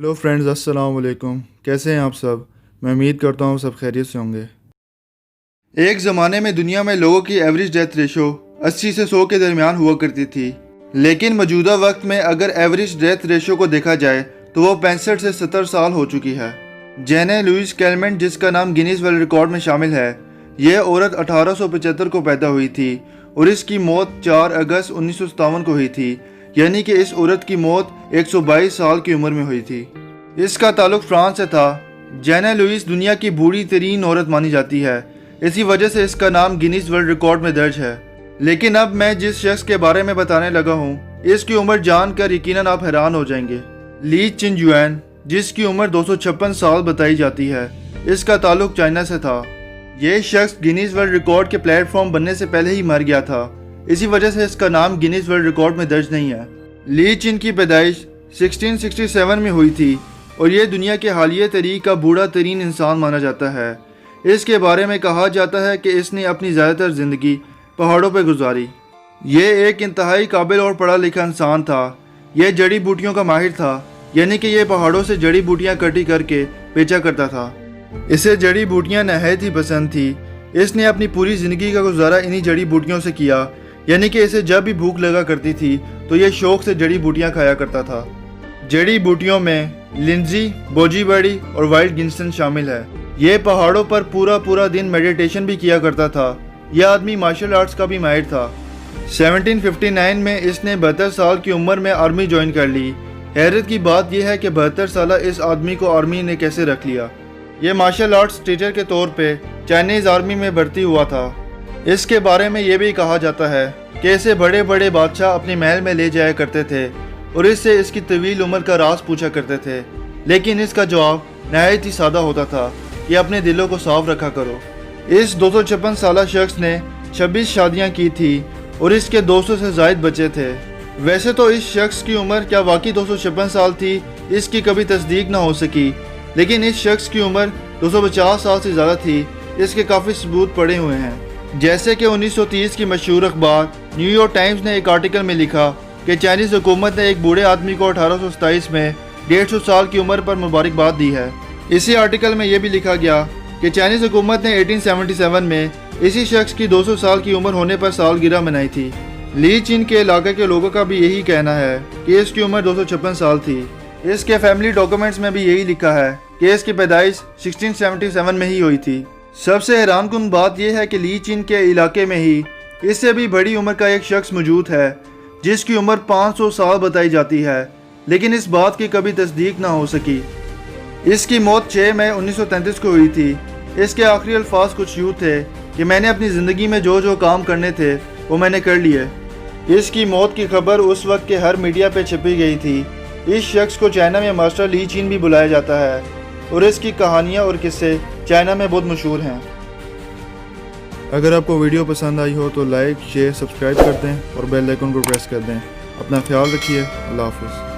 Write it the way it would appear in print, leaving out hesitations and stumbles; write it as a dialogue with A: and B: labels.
A: Hello friends, अस्सलाम वालेकुम। कैसे हैं आप सब? मैं उम्मीद करता हूँ सब खैरियत से होंगे। एक ज़माने में दुनिया में लोगों की एवरेज डेथ रेशो 80 से 100 के दरमियान हुआ करती थी, लेकिन मौजूदा वक्त में अगर एवरेज डेथ रेशो को देखा जाए तो वो 65 से 70 साल हो चुकी है। जेने लुइस कैलमेंट, जिसका नाम गिनीज वर्ल्ड रिकॉर्ड में शामिल है, यह औरत 1875 को पैदा हुई थी और इसकी मौत 4 अगस्त 1957 को हुई थी, यानी कि इस औरत की मौत 122 साल की उम्र में हुई थी। इसका ताल्लुक फ्रांस से था। जेने लुइस दुनिया की बूढ़ी तरीन औरत मानी जाती है, इसी वजह से इसका नाम गिनीज वर्ल्ड रिकॉर्ड में दर्ज है। लेकिन अब मैं जिस शख्स के बारे में बताने लगा हूँ, इसकी उम्र जानकर यकीनन आप हैरान हो जाएंगे। ली चिनजुआन, जिसकी उम्र 256 साल बताई जाती है, इसका ताल्लुक चाइना से था। ये शख्स गिनीज वर्ल्ड रिकॉर्ड के प्लेटफॉर्म बनने से पहले ही मर गया था, इसी वजह से इसका नाम गिनीज वर्ल्ड रिकॉर्ड में दर्ज नहीं है। ली चिन की पैदाइश 1667 में हुई थी और ये दुनिया के हालिया तरीक का बूढ़ा तरीन इंसान माना जाता है। इसके बारे में कहा जाता है कि इसने अपनी ज़्यादातर ज़िंदगी पहाड़ों पर गुजारी। ये एक इंतहाई काबिल और पढ़ा लिखा इंसान था। यह जड़ी बूटियों का माहिर था, यानी कि ये पहाड़ों से जड़ी बूटियाँ इकट्ठी करके बेचा करता था। इसे जड़ी बूटियाँ नहायत ही पसंद थी। इसने अपनी पूरी ज़िंदगी का गुजारा इन्हीं जड़ी बूटियों से किया, यानी कि इसे जब भी भूख लगा करती थी तो ये शौक से जड़ी बूटियाँ खाया करता था। जड़ी बूटियों में लिंजी, बोजीबड़ी और वाइल्ड गिंसन शामिल है। ये पहाड़ों पर पूरा दिन मेडिटेशन भी किया करता था। यह आदमी मार्शल आर्ट्स का भी माहिर था। 1759 में इसने 72 साल की उम्र में आर्मी ज्वाइन कर ली। हैरत की बात यह है कि 72 साल इस आदमी को आर्मी ने कैसे रख लिया। ये मार्शल आर्ट्स टीचर के तौर पे चाइनीज़ आर्मी में भर्ती हुआ था। इसके बारे में ये भी कहा जाता है कि इसे बड़े बड़े बादशाह अपने महल में ले जाया करते थे और इससे इसकी तवील उम्र का राज पूछा करते थे, लेकिन इसका जवाब नहायत ही सादा होता था कि अपने दिलों को साफ रखा करो। इस 256 साला शख्स ने 26 शादियां की थी और इसके 200 से ज़ायद बच्चे थे। वैसे तो इस शख्स की उम्र क्या वाकई 256 साल थी, इसकी कभी तस्दीक ना हो सकी, लेकिन इस शख्स की उम्र 250 साल से ज़्यादा थी। इसके काफ़ी सबूत पड़े हुए हैं, जैसे कि 1930 की मशहूर अखबार न्यूयॉर्क टाइम्स ने एक आर्टिकल में लिखा कि चाइनीज़ हुकूमत ने एक बूढ़े आदमी को 1827 में 150 साल की उम्र पर मुबारकबाद दी है। इसी आर्टिकल में यह भी लिखा गया कि चाइनीज़ हुकूमत ने 1877 में इसी शख्स की 200 साल की उम्र होने पर सालगिरह मनाई थी। ली चिन के इलाके के लोगों का भी यही कहना है कि इसकी उम्र 256 साल थी। इसके फैमिली डॉक्यूमेंट्स में भी यही लिखा है कि इसकी पैदाइश 1677 में ही हुई थी। सबसे हैरानकुन बात यह है कि ली चिन के इलाके में ही इससे भी बड़ी उम्र का एक शख्स मौजूद है, जिसकी उम्र 500 साल बताई जाती है, लेकिन इस बात की कभी तस्दीक ना हो सकी। इसकी मौत 6 मई 1933 को हुई थी। इसके आखिरी अल्फाज कुछ यूँ थे कि मैंने अपनी ज़िंदगी में जो जो काम करने थे वो मैंने कर लिए। इसकी मौत की खबर उस वक्त के हर मीडिया पे छपी गई थी। इस शख्स को चाइना में मास्टर ली चिन भी बुलाया जाता है और इसकी कहानियाँ और किस्से चाइना में बहुत मशहूर हैं। अगर आपको वीडियो पसंद आई हो तो लाइक, शेयर, सब्सक्राइब कर दें और बेल आइकन को प्रेस कर दें। अपना ख्याल रखिए। अल्लाह हाफ़िज़।